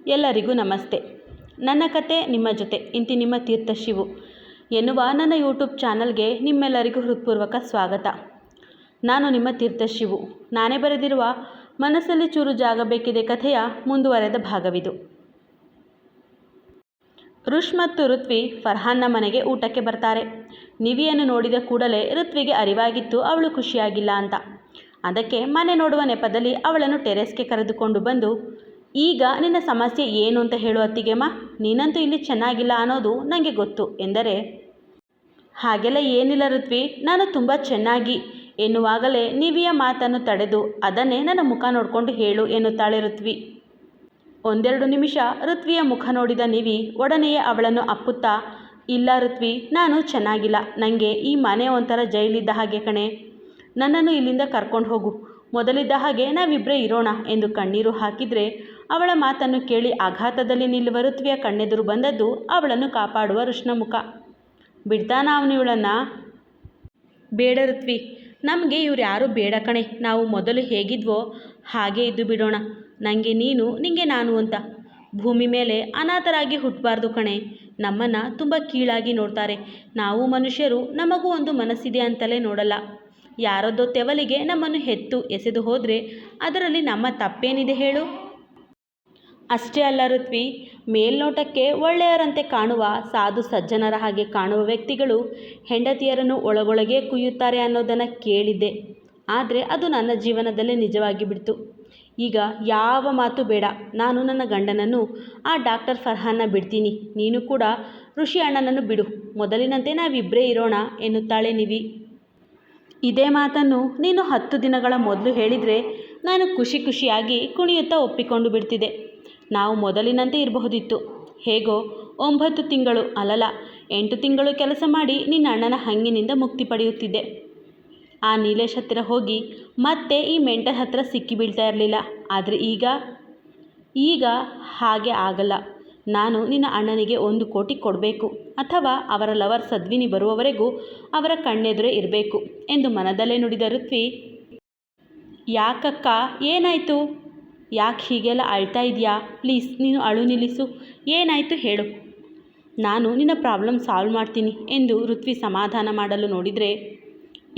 ಎಲ್ಲರಿಗೂ ನಮಸ್ತೆ. ನನ್ನ ಕತೆ ನಿಮ್ಮ ಜೊತೆ ಇಂತಿ ನಿಮ್ಮ ತೀರ್ಥಶಿವು ಎನ್ನುವ ನನ್ನ ಯೂಟ್ಯೂಬ್ ಚಾನಲ್ಗೆ ನಿಮ್ಮೆಲ್ಲರಿಗೂ ಹೃತ್ಪೂರ್ವಕ ಸ್ವಾಗತ. ನಾನು ನಿಮ್ಮ ತೀರ್ಥಶಿವು. ನಾನೇ ಬರೆದಿರುವ ಮನಸ್ಸಲ್ಲಿ ಚೂರು ಜಾಗ ಬೇಕಿದೆ ಕಥೆಯ ಮುಂದುವರೆದ ಭಾಗವಿದು. ಋಷ್ ಮತ್ತು ಋತ್ವಿ ಫರ್ಹಾನ್ನ ಮನೆಗೆ ಊಟಕ್ಕೆ ಬರ್ತಾರೆ. ನಿವಿಯನ್ನು ನೋಡಿದ ಕೂಡಲೇ ಋತ್ವಿಗೆ ಅರಿವಾಗಿತ್ತು ಅವಳು ಖುಷಿಯಾಗಿಲ್ಲ ಅಂತ. ಅದಕ್ಕೆ ಮನೆ ನೋಡುವ ನೆಪದಲ್ಲಿ ಅವಳನ್ನು ಟೆರೆಸ್ಗೆ ಕರೆದುಕೊಂಡು ಬಂದು, ಈಗ ನಿನ್ನ ಸಮಸ್ಯೆ ಏನು ಅಂತ ಹೇಳು ಅತ್ತಿಗೆಮ್ಮ, ನೀನಂತೂ ಇಲ್ಲಿ ಚೆನ್ನಾಗಿಲ್ಲ ಅನ್ನೋದು ನನಗೆ ಗೊತ್ತು ಎಂದರೆ, ಹಾಗೆಲ್ಲ ಏನಿಲ್ಲ ಋತ್ವಿ, ನಾನು ತುಂಬ ಚೆನ್ನಾಗಿ ಎನ್ನುವಾಗಲೇ ನಿವಿಯ ಮಾತನ್ನು ತಡೆದು, ಅದನ್ನೇ ನನ್ನ ಮುಖ ನೋಡಿಕೊಂಡು ಹೇಳು ಎನ್ನುತ್ತಾಳೆ ಋತ್ವಿ. ಒಂದೆರಡು ನಿಮಿಷ ಋತ್ವಿಯ ಮುಖ ನೋಡಿದ ನಿವಿ ಒಡನೆಯೇ ಅವಳನ್ನು ಅಪ್ಪುತ್ತಾ, ಇಲ್ಲ ಋತ್ವಿ, ನಾನು ಚೆನ್ನಾಗಿಲ್ಲ, ನನಗೆ ಈ ಮನೆ ಒಂಥರ ಜೈಲಿದ್ದ ಹಾಗೆ ಕಣೆ, ನನ್ನನ್ನು ಇಲ್ಲಿಂದ ಕರ್ಕೊಂಡು ಹೋಗು, ಮೊದಲಿದ್ದ ಹಾಗೆ ನಾವಿಬ್ಬರೇ ಇರೋಣ ಎಂದು ಕಣ್ಣೀರು ಹಾಕಿದರೆ, ಅವಳ ಮಾತನ್ನು ಕೇಳಿ ಆಘಾತದಲ್ಲಿ ನಿಲ್ಲುವ ಋತ್ವಿಯ ಕಣ್ಣೆದುರು ಬಂದದ್ದು ಅವಳನ್ನು ಕಾಪಾಡುವ ಋಷ್ನ ಮುಖ. ಬಿಡ್ತಾನ ಅವನು ಇವಳನ್ನು? ಬೇಡ ಋತ್ವಿ, ನಮಗೆ ಇವ್ರು ಯಾರೂ ಬೇಡ ಕಣೆ, ನಾವು ಮೊದಲು ಹೇಗಿದ್ವೋ ಹಾಗೇ ಇದ್ದು ಬಿಡೋಣ, ನನಗೆ ನೀನು ನಿಂಗೆ ನಾನು ಅಂತ. ಭೂಮಿ ಮೇಲೆ ಅನಾಥರಾಗಿ ಹುಟ್ಟಬಾರ್ದು ಕಣೆ, ನಮ್ಮನ್ನು ತುಂಬ ಕೀಳಾಗಿ ನೋಡ್ತಾರೆ. ನಾವು ಮನುಷ್ಯರು, ನಮಗೂ ಒಂದು ಮನಸ್ಸಿದೆ ಅಂತಲೇ ನೋಡಲ್ಲ. ಯಾರದ್ದೋ ತೆವಲಿಗೆ ನಮ್ಮನ್ನು ಹೆತ್ತು ಎಸೆದು ಹೋದರೆ ಅದರಲ್ಲಿ ನಮ್ಮ ತಪ್ಪೇನಿದೆ ಹೇಳು? ಅಷ್ಟೇ ಅಲ್ಲ ಋತ್ವಿ, ಮೇಲ್ನೋಟಕ್ಕೆ ಒಳ್ಳೆಯರಂತೆ ಕಾಣುವ ಸಾಧು ಸಜ್ಜನರ ಹಾಗೆ ಕಾಣುವ ವ್ಯಕ್ತಿಗಳು ಹೆಂಡತಿಯರನ್ನು ಒಳಗೊಳಗೆ ಕುಯ್ಯುತ್ತಾರೆ ಅನ್ನೋದನ್ನು ಕೇಳಿದ್ದೆ. ಆದರೆ ಅದು ನನ್ನ ಜೀವನದಲ್ಲೇ ನಿಜವಾಗಿ ಬಿಡ್ತು. ಈಗ ಯಾವ ಮಾತು ಬೇಡ, ನಾನು ನನ್ನ ಗಂಡನನ್ನು, ಆ ಡಾಕ್ಟರ್ ಫರ್ಹಾನ್ನ ಬಿಡ್ತೀನಿ, ನೀನು ಕೂಡ ಋಷಿ ಅಣ್ಣನನ್ನು ಬಿಡು, ಮೊದಲಿನಂತೆ ನಾವಿಬ್ಬರೇ ಇರೋಣ ಎನ್ನುತ್ತಾಳೆ ನಿವಿ. ಇದೇ ಮಾತನ್ನು ನೀನು 10 ದಿನಗಳ ಮೊದಲು ಹೇಳಿದರೆ ನಾನು ಖುಷಿಯಾಗಿ ಕುಣಿಯುತ್ತಾ ಒಪ್ಪಿಕೊಂಡು ಬಿಡ್ತಿದ್ದೆ. ನಾವು ಮೊದಲಿನಂತೆ ಇರಬಹುದಿತ್ತು. ಹೇಗೋ 9 ತಿಂಗಳು ಅಲ್ಲಲ್ಲ 8 ತಿಂಗಳು ಕೆಲಸ ಮಾಡಿ ನಿನ್ನ ಅಣ್ಣನ ಹಂಗಿನಿಂದ ಮುಕ್ತಿ ಪಡೆಯುತ್ತಿದ್ದೆ. ಆ ನೀಲೇಶ್ ಹತ್ತಿರ ಹೋಗಿ ಮತ್ತೆ ಈ ಮೆಂಟಲ್ ಹತ್ತಿರ ಸಿಕ್ಕಿ ಬೀಳ್ತಾ ಇರಲಿಲ್ಲ. ಆದರೆ ಈಗ ಹಾಗೆ ಆಗಲ್ಲ. ನಾನು ನಿನ್ನ ಅಣ್ಣನಿಗೆ 1 ಕೋಟಿ ಕೊಡಬೇಕು, ಅಥವಾ ಅವರ ಲವರ್ ಸದ್ವಿನಿ ಬರುವವರೆಗೂ ಅವರ ಕಣ್ಣೆದುರೇ ಇರಬೇಕು ಎಂದು ಮನದಲ್ಲೇ ನುಡಿದ ಋತ್ವಿ, ಯಾಕಕ್ಕ, ಏನಾಯಿತು? ಯಾಕೆ ಹೀಗೆಲ್ಲ ಅಳ್ತಾ ಇದೆಯಾ? ಪ್ಲೀಸ್ ನೀನು ಅಳು ನಿಲ್ಲಿಸು, ಏನಾಯಿತು ಹೇಳು, ನಾನು ನಿನ್ನ ಪ್ರಾಬ್ಲಮ್ ಸಾಲ್ವ್ ಮಾಡ್ತೀನಿ ಎಂದು ಋತ್ವಿ ಸಮಾಧಾನ ಮಾಡಲು ನೋಡಿದರೆ,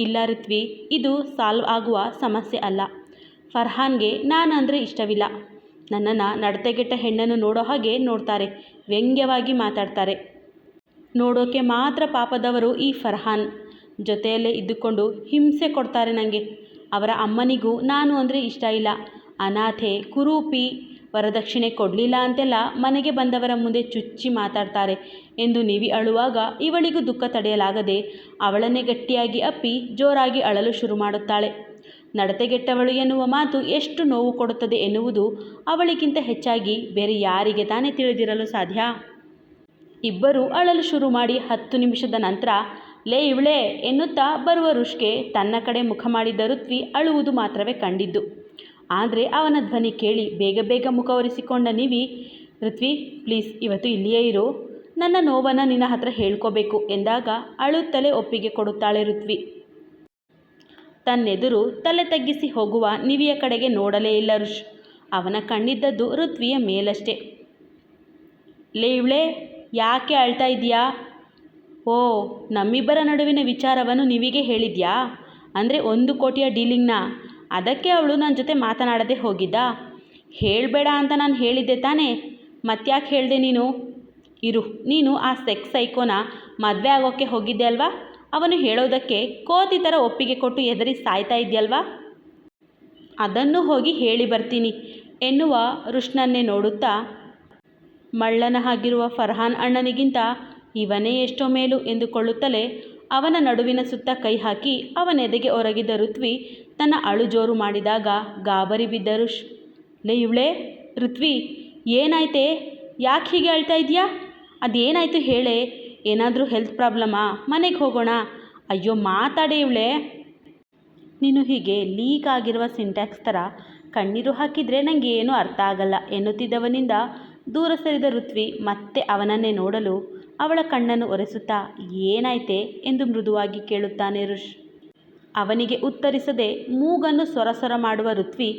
ಇಲ್ಲ ಋತ್ವಿ, ಇದು ಸಾಲ್ವ್ ಆಗುವ ಸಮಸ್ಯೆ ಅಲ್ಲ. ಫರ್ಹಾನ್ಗೆ ನಾನಂದರೆ ಇಷ್ಟವಿಲ್ಲ. ನನ್ನನ್ನು ನಡತೆಗೆಟ್ಟ ಹೆಣ್ಣನ್ನು ನೋಡೋ ಹಾಗೆ ನೋಡ್ತಾರೆ, ವ್ಯಂಗ್ಯವಾಗಿ ಮಾತಾಡ್ತಾರೆ. ನೋಡೋಕೆ ಮಾತ್ರ ಪಾಪದವರು ಈ ಫರ್ಹಾನ್. ಜೊತೆಯಲ್ಲೇ ಇದ್ದುಕೊಂಡು ಹಿಂಸೆ ಕೊಡ್ತಾರೆ ನನಗೆ. ಅವರ ಅಮ್ಮನಿಗೂ ನಾನು ಅಂದರೆ ಇಷ್ಟ ಇಲ್ಲ. ಅನಾಥೆ, ಕುರೂಪಿ, ವರದಕ್ಷಿಣೆ ಕೊಡಲಿಲ್ಲ ಅಂತೆಲ್ಲ ಮನೆಗೆ ಬಂದವರ ಮುಂದೆ ಚುಚ್ಚಿ ಮಾತಾಡ್ತಾರೆ ಎಂದು ನಿವಿ ಅಳುವಾಗ ಇವಳಿಗೂ ದುಃಖ ತಡೆಯಲಾಗದೆ ಅವಳನ್ನೇ ಗಟ್ಟಿಯಾಗಿ ಅಪ್ಪಿ ಜೋರಾಗಿ ಅಳಲು ಶುರು ಮಾಡುತ್ತಾಳೆ. ನಡತೆಗೆಟ್ಟವಳು ಎನ್ನುವ ಮಾತು ಎಷ್ಟು ನೋವು ಕೊಡುತ್ತದೆ ಎನ್ನುವುದು ಅವಳಿಗಿಂತ ಹೆಚ್ಚಾಗಿ ಬೇರೆ ಯಾರಿಗೆ ತಾನೇ ತಿಳಿದಿರಲು ಸಾಧ್ಯ? ಇಬ್ಬರು ಅಳಲು ಶುರು ಮಾಡಿ 10 ನಿಮಿಷದ ನಂತರ, ಲೇ ಇವಳೇ ಎನ್ನುತ್ತಾ ಬರುವ ಋಷ್ಗೆ ತನ್ನ ಕಡೆ ಮುಖ ಮಾಡಿದ್ದ ಋತ್ವಿ ಅಳುವುದು ಮಾತ್ರವೇ ಕಂಡಿದ್ದು. ಆದರೆ ಅವನ ಧ್ವನಿ ಕೇಳಿ ಬೇಗ ಮುಖ ಒರೆಸಿಕೊಂಡ ನಿವಿ, ಋತ್ವಿ ಪ್ಲೀಸ್ ಇವತ್ತು ಇಲ್ಲಿಯೇ ಇರು, ನನ್ನ ನೋವನ್ನು ನಿನ್ನ ಹತ್ರ ಹೇಳ್ಕೋಬೇಕು ಎಂದಾಗ ಅಳುತ್ತಲೇ ಒಪ್ಪಿಗೆ ಕೊಡುತ್ತಾಳೆ ಋತ್ವಿ. ತನ್ನೆದುರು ತಲೆ ತಗ್ಗಿಸಿ ಹೋಗುವ ನಿವಿಯ ಕಡೆಗೆ ನೋಡಲೇ ಇಲ್ಲ ಋಷ್. ಅವನ ಕಣ್ಣಿದ್ದದ್ದು ಋತ್ವಿಯ ಮೇಲಷ್ಟೇ. ಲೇ ಇವಳೇ, ಯಾಕೆ ಅಳ್ತಾ ಇದೆಯಾ? ಓ, ನಮ್ಮಿಬ್ಬರ ನಡುವಿನ ವಿಚಾರವನ್ನು ನಿವಿಗೆ ಹೇಳಿದ್ಯಾ? ಅಂದರೆ 1 ಕೋಟಿಯ ಡೀಲಿಂಗ್ನ? ಅದಕ್ಕೆ ಅವಳು ನನ್ನ ಜೊತೆ ಮಾತನಾಡದೆ ಹೋಗಿದ್ದ? ಹೇಳಬೇಡ ಅಂತ ನಾನು ಹೇಳಿದ್ದೆ ತಾನೇ, ಮತ್ತ್ಯಾಕೆ ಹೇಳಿದೆ ನೀನು? ಇರು, ನೀನು ಆ ಸೆಕ್ಸ್ ಸೈಕೋನ ಮದುವೆ ಆಗೋಕ್ಕೆ ಹೋಗಿದ್ದೆ ಅಲ್ವಾ? ಅವನು ಹೇಳೋದಕ್ಕೆ ಕೋತಿ ಥರ ಒಪ್ಪಿಗೆ ಕೊಟ್ಟು ಎದರಿ ಸಾಯ್ತಾ ಇದೆಯಲ್ವಾ? ಅದನ್ನು ಹೋಗಿ ಹೇಳಿ ಬರ್ತೀನಿ ಎನ್ನುವ ಋಷ್ನನ್ನೇ ನೋಡುತ್ತಾ, ಮಳ್ಳನ ಹಾಗಿರುವ ಫರ್ಹಾನ್ ಅಣ್ಣನಿಗಿಂತ ಇವನೇ ಎಷ್ಟೋ ಮೇಲು ಎಂದುಕೊಳ್ಳುತ್ತಲೇ ಅವನ ನಡುವಿನ ಸುತ್ತ ಕೈ ಹಾಕಿ ಅವನೆದೆಗೆ ಒರಗಿದ ಋತ್ವಿ ತನ್ನ ಅಳು ಜೋರು ಮಾಡಿದಾಗ ಗಾಬರಿ ಬಿದ್ದ ಋಷ್. ಲೇ ಇವಳೇ, ಋತ್ವಿ ಏನಾಯ್ತೇ? ಯಾಕೆ ಹೀಗೆ ಅಳ್ತಾ ಇದೆಯಾ? ಅದೇನಾಯಿತು ಹೇಳೇ? ಏನಾದರೂ ಹೆಲ್ತ್ ಪ್ರಾಬ್ಲಮಾ? ಮನೆಗೆ ಹೋಗೋಣ? ಅಯ್ಯೋ ಮಾತಾಡೇ ಇವಳೇ. ನೀನು ಹೀಗೆ ಲೀಕ್ ಆಗಿರುವ ಸಿಂಟ್ಯಾಕ್ಸ್ ಥರ ಕಣ್ಣೀರು ಹಾಕಿದರೆ ನನಗೆ ಏನೂ ಅರ್ಥ ಆಗಲ್ಲ ಎನ್ನುತ್ತಿದ್ದವನಿಂದ ದೂರ ಸರಿದ ಋತ್ವಿ ಮತ್ತೆ ಅವನನ್ನೇ ನೋಡಲು ಅವಳ ಕಣ್ಣನ್ನು ಒರೆಸುತ್ತಾ, ಏನಾಯ್ತೆ ಎಂದು ಮೃದುವಾಗಿ ಕೇಳುತ್ತಾನೆ ಋಷ್. ಅವನಿಗೆ ಉತ್ತರಿಸದೆ ಮೂಗನ್ನು ಸೊರ ಮಾಡುವ ಋತ್ವಿ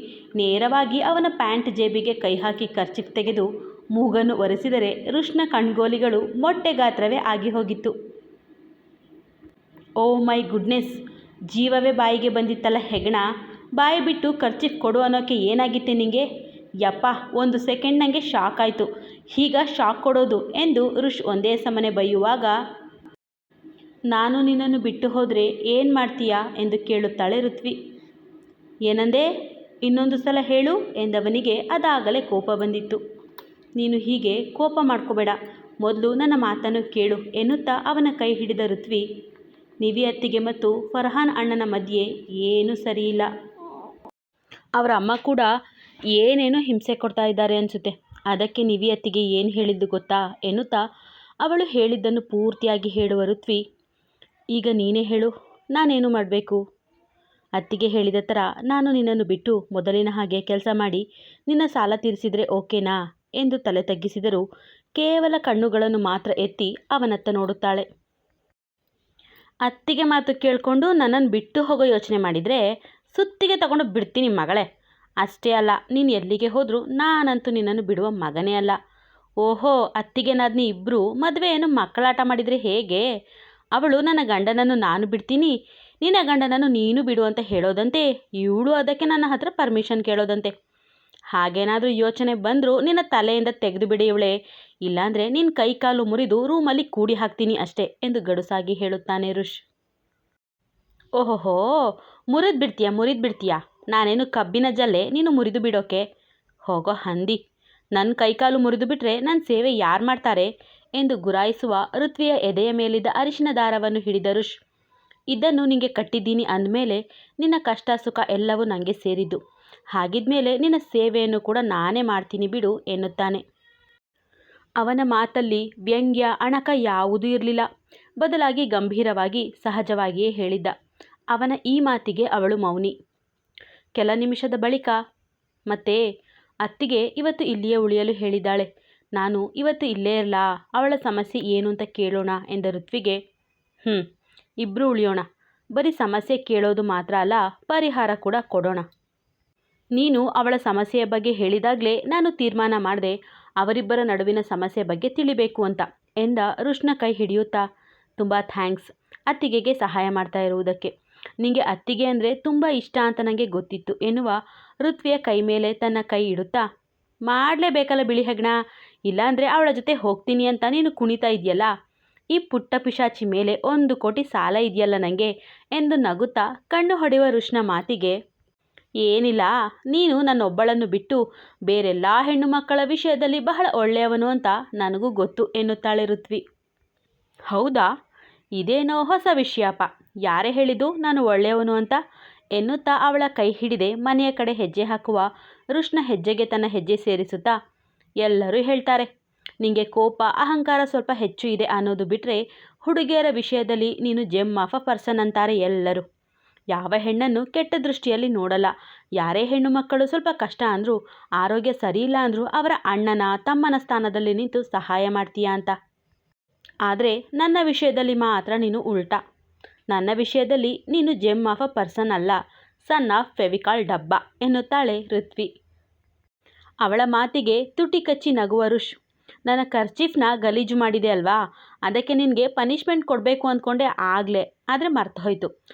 ನೇರವಾಗಿ ಅವನ ಪ್ಯಾಂಟ್ ಜೇಬಿಗೆ ಕೈ ಹಾಕಿ ಕರ್ಚಿಫ್ ತೆಗೆದು ಮೂಗನ್ನು ಒರೆಸಿದರೆ ರುಷ್ನ ಕಣ್ಗೋಲಿಗಳು ಮೊಟ್ಟೆ ಗಾತ್ರವೇ ಆಗಿ ಹೋಗಿತ್ತು. ಓ ಮೈ ಗುಡ್ನೆಸ್, ಜೀವವೇ ಬಾಯಿಗೆ ಬಂದಿತ್ತಲ್ಲ ಹೆಗಣ. ಬಾಯಿ ಬಿಟ್ಟು ಕರ್ಚಿಫ್ ಕೊಡು ಅನ್ನೋಕ್ಕೆ ಏನಾಗಿತ್ತೆ ನಿಂಗೆ? ಯಪ್ಪ, ಒಂದು ಸೆಕೆಂಡ್ ನನಗೆ ಶಾಕ್ ಆಯಿತು. ಈಗ ಶಾಕ್ ಕೊಡೋದು ಎಂದು ರುಷ್ ಒಂದೇ ಸಮನೆ ಬೈಯುವಾಗ, ನಾನು ನಿನ್ನನ್ನು ಬಿಟ್ಟು ಹೋದರೆ ಏನು ಮಾಡ್ತೀಯಾ ಎಂದು ಕೇಳುತ್ತಾಳೆ ಋತ್ವಿ. ಏನಂದೆ? ಇನ್ನೊಂದು ಸಲ ಹೇಳು ಎಂದವನಿಗೆ ಅದಾಗಲೇ ಕೋಪ ಬಂದಿತ್ತು. ನೀನು ಹೀಗೆ ಕೋಪ ಮಾಡ್ಕೋಬೇಡ, ಮೊದಲು ನನ್ನ ಮಾತನ್ನು ಕೇಳು ಎನ್ನುತ್ತಾ ಅವನ ಕೈ ಹಿಡಿದ ಋತ್ವಿ, ನಿವಿ ಅತ್ತಿಗೆ ಮತ್ತು ಫರ್ಹಾನ್ ಅಣ್ಣನ ಮಧ್ಯೆ ಏನೂ ಸರಿಯಿಲ್ಲ. ಅವರ ಅಮ್ಮ ಕೂಡ ಏನೇನೋ ಹಿಂಸೆ ಕೊಡ್ತಾ ಇದ್ದಾರೆ ಅನಿಸುತ್ತೆ. ಅದಕ್ಕೆ ನಿವಿ ಅತ್ತಿಗೆ ಏನು ಹೇಳಿದ್ದು ಗೊತ್ತಾ ಎನ್ನುತ್ತಾ ಅವಳು ಹೇಳಿದ್ದನ್ನು ಪೂರ್ತಿಯಾಗಿ ಹೇಳುವ ಋತ್ವಿ, ಈಗ ನೀನೇ ಹೇಳು, ನಾನೇನು ಮಾಡಬೇಕು? ಅತ್ತಿಗೆ ಹೇಳಿದ ಥರ ನಾನು ನಿನ್ನನ್ನು ಬಿಟ್ಟು ಮೊದಲಿನ ಹಾಗೆ ಕೆಲಸ ಮಾಡಿ ನಿನ್ನ ಸಾಲ ತೀರಿಸಿದರೆ ಓಕೆನಾ ಎಂದು ತಲೆ ತಗ್ಗಿಸಿದರೂ ಕೇವಲ ಕಣ್ಣುಗಳನ್ನು ಮಾತ್ರ ಎತ್ತಿ ಅವನತ್ತ ನೋಡುತ್ತಾಳೆ. ಅತ್ತಿಗೆ ಮಾತು ಕೇಳಿಕೊಂಡು ನನ್ನನ್ನು ಬಿಟ್ಟು ಹೋಗೋ ಯೋಚನೆ ಮಾಡಿದರೆ ಸುತ್ತಿಗೆ ತಗೊಂಡು ಬಿಡ್ತೀನಿ ಮಗಳೇ. ಅಷ್ಟೇ ಅಲ್ಲ, ನೀನು ಎಲ್ಲಿಗೆ ಹೋದರೂ ನಾನಂತೂ ನಿನ್ನನ್ನು ಬಿಡುವ ಮಗನೇ ಅಲ್ಲ. ಓಹೋ, ಅತ್ತಿಗೆನಾದ್ನಿ ಇಬ್ಬರು ಮದುವೆಯನ್ನು ಮಕ್ಕಳಾಟ ಮಾಡಿದರೆ ಹೇಗೆ? ಅವಳು ನನ್ನ ಗಂಡನನ್ನು ನಾನು ಬಿಡ್ತೀನಿ, ನಿನ್ನ ಗಂಡನನ್ನು ನೀನು ಬಿಡು ಅಂತ ಹೇಳೋದಂತೆ, ಇವಳು ಅದಕ್ಕೆ ನನ್ನ ಹತ್ರ ಪರ್ಮಿಷನ್ ಕೇಳೋದಂತೆ. ಹಾಗೇನಾದರೂ ಯೋಚನೆ ಬಂದರೂ ನಿನ್ನ ತಲೆಯಿಂದ ತೆಗೆದು ಬಿಡಿ ಇವಳೆ, ಇಲ್ಲಾಂದರೆ ನಿನ್ನ ಕೈ ಕಾಲು ಮುರಿದು ರೂಮಲ್ಲಿ ಕೂಡಿ ಹಾಕ್ತೀನಿ ಅಷ್ಟೇ ಎಂದು ಗಡುಸಾಗಿ ಹೇಳುತ್ತಾನೆ ರುಷ್. ಓಹೋಹೋ, ಮುರಿದು ಬಿಡ್ತೀಯಾ? ನಾನೇನು ಕಬ್ಬಿನ ಜಲ್ಲೆ ನೀನು ಮುರಿದು ಬಿಡೋಕೆ? ಹೋಗೋ ಹಂದಿ, ನನ್ನ ಕೈಕಾಲು ಮುರಿದು ಬಿಟ್ಟರೆ ನನ್ನ ಸೇವೆ ಯಾರು ಮಾಡ್ತಾರೆ ಎಂದು ಗುರಾಯಿಸುವ ಋತ್ವಿಯ ಎದೆಯ ಮೇಲಿದ್ದ ಅರಿಶಿನ ದಾರವನ್ನು ಹಿಡಿದ ರುಷ್. ಇದನ್ನು ನಿನಗೆ ಕಟ್ಟಿದ್ದೀನಿ ಅಂದಮೇಲೆ ನಿನ್ನ ಕಷ್ಟ ಸುಖ ಎಲ್ಲವೂ ನನಗೆ ಸೇರಿದ್ದು. ಹಾಗಿದ್ಮೇಲೆ ನಿನ್ನ ಸೇವೆಯನ್ನು ಕೂಡ ನಾನೇ ಮಾಡ್ತೀನಿ ಬಿಡು ಎನ್ನುತ್ತಾನೆ. ಅವನ ಮಾತಲ್ಲಿ ವ್ಯಂಗ್ಯ ಅಣಕ ಯಾವುದೂ ಇರಲಿಲ್ಲ. ಬದಲಾಗಿ ಗಂಭೀರವಾಗಿ ಸಹಜವಾಗಿಯೇ ಹೇಳಿದ್ದ. ಅವನ ಈ ಮಾತಿಗೆ ಅವಳು ಮೌನಿ. ಕೆಲ ನಿಮಿಷದ ಬಳಿಕ, ಮತ್ತೆ ಅತ್ತಿಗೆ ಇವತ್ತು ಇಲ್ಲಿಯೇ ಉಳಿಯಲು ಹೇಳಿದ್ದಾಳೆ, ನಾನು ಇವತ್ತು ಇಲ್ಲೇ ಇರಲಾ? ಅವಳ ಸಮಸ್ಯೆ ಏನು ಅಂತ ಕೇಳೋಣ ಎಂದ ಋತ್ವಿಗೆ, ಇಬ್ಬರು ಉಳಿಯೋಣ. ಬರೀ ಸಮಸ್ಯೆ ಕೇಳೋದು ಮಾತ್ರ ಅಲ್ಲ, ಪರಿಹಾರ ಕೂಡ ಕೊಡೋಣ. ನೀನು ಅವಳ ಸಮಸ್ಯೆಯ ಬಗ್ಗೆ ಹೇಳಿದಾಗಲೇ ನಾನು ತೀರ್ಮಾನ ಮಾಡಿದೆ ಅವರಿಬ್ಬರ ನಡುವಿನ ಸಮಸ್ಯೆ ಬಗ್ಗೆ ತಿಳಿಬೇಕು ಅಂತ ಎಂದ ರುಷ್ನ ಕೈ ಹಿಡಿಯುತ್ತಾ. ತುಂಬ ಥ್ಯಾಂಕ್ಸ್ ಅತ್ತಿಗೆಗೆ ಸಹಾಯ ಮಾಡ್ತಾ ಇರುವುದಕ್ಕೆ. ನಿನಗೆ ಅತ್ತಿಗೆ ಅಂದರೆ ತುಂಬ ಇಷ್ಟ ಅಂತ ನನಗೆ ಗೊತ್ತಿತ್ತು ಎನ್ನುವ ಋತ್ವಿಯ ಕೈ ಮೇಲೆ ತನ್ನ ಕೈ ಇಡುತ್ತಾ, ಮಾಡಲೇಬೇಕಲ್ಲ ಬಿಳಿ ಹೆಗ್ಣ, ಇಲ್ಲಾಂದರೆ ಅವಳ ಜೊತೆ ಹೋಗ್ತೀನಿ ಅಂತ ನೀನು ಕುಣಿತಾ ಇದೆಯಲ್ಲ, ಈ ಪುಟ್ಟ ಪಿಶಾಚಿ ಮೇಲೆ 1 ಕೋಟಿ ಸಾಲ ಇದೆಯಲ್ಲ ನನಗೆ ಎಂದು ನಗುತ್ತಾ ಕಣ್ಣು ಹೊಡೆಯುವ ರುಷ್ನ ಮಾತಿಗೆ, ಏನಿಲ್ಲ, ನೀನು ನನ್ನೊಬ್ಬಳನ್ನು ಬಿಟ್ಟು ಬೇರೆಲ್ಲ ಹೆಣ್ಣು ಮಕ್ಕಳ ವಿಷಯದಲ್ಲಿ ಬಹಳ ಒಳ್ಳೆಯವನು ಅಂತ ನನಗೂ ಗೊತ್ತು ಎನ್ನುತ್ತಾಳೆ ಋತ್ವಿ. ಹೌದಾ? ಇದೇನೋ ಹೊಸ ವಿಷಯಪ್ಪ. ಯಾರೇ ಹೇಳಿದ್ದು ನಾನು ಒಳ್ಳೆಯವನು ಅಂತ ಎನ್ನುತ್ತಾ ಅವಳ ಕೈ ಹಿಡಿದೆ ಮನೆಯ ಕಡೆ ಹೆಜ್ಜೆ ಹಾಕುವ ರುಷ್ನ ಹೆಜ್ಜೆಗೆ ತನ್ನ ಹೆಜ್ಜೆ ಸೇರಿಸುತ್ತಾ, ಎಲ್ಲರೂ ಹೇಳ್ತಾರೆ ನಿಂಗೆ ಕೋಪ ಅಹಂಕಾರ ಸ್ವಲ್ಪ ಹೆಚ್ಚು ಇದೆ ಅನ್ನೋದು ಬಿಟ್ಟರೆ ಹುಡುಗಿಯರ ವಿಷಯದಲ್ಲಿ ನೀನು ಜೆಮ್ ಆಫ್ ಅ ಪರ್ಸನ್ ಅಂತಾರೆ ಎಲ್ಲರೂ. ಯಾವ ಹೆಣ್ಣನ್ನು ಕೆಟ್ಟ ದೃಷ್ಟಿಯಲ್ಲಿ ನೋಡಲ್ಲ. ಯಾರೇ ಹೆಣ್ಣು ಮಕ್ಕಳು ಸ್ವಲ್ಪ ಕಷ್ಟ ಅಂದರೂ, ಆರೋಗ್ಯ ಸರಿಯಿಲ್ಲ ಅಂದರೂ ಅವರ ಅಣ್ಣನ ತಮ್ಮನ ಸ್ಥಾನದಲ್ಲಿ ನಿಂತು ಸಹಾಯ ಮಾಡ್ತೀಯಾ ಅಂತ. ಆದರೆ ನನ್ನ ವಿಷಯದಲ್ಲಿ ಮಾತ್ರ ನೀನು ಉಲ್ಟಾ. ನನ್ನ ವಿಷಯದಲ್ಲಿ ನೀನು ಜೆಮ್ ಆಫ್ ಅ ಪರ್ಸನ್ ಅಲ್ಲ, ಸನ್ ಆಫ್ ಫೆವಿಕಾಲ್ ಡಬ್ಬ ಎನ್ನುತ್ತಾಳೆ ಋತ್ವಿ. ಅವಳ ಮಾತಿಗೆ ತುಟಿ ಕಚ್ಚಿ ನಗುವ ರುಷ್, ನನ್ನ ಕರ್ಚೀಫ್ನ ಗಲೀಜು ಮಾಡಿದೆ ಅಲ್ವಾ, ಅದಕ್ಕೆ ನಿನಗೆ ಪನಿಷ್ಮೆಂಟ್ ಕೊಡಬೇಕು ಅಂದ್ಕೊಂಡೆ ಆಗಲೇ, ಆದರೆ ಮರ್ತು ಹೋಯಿತು.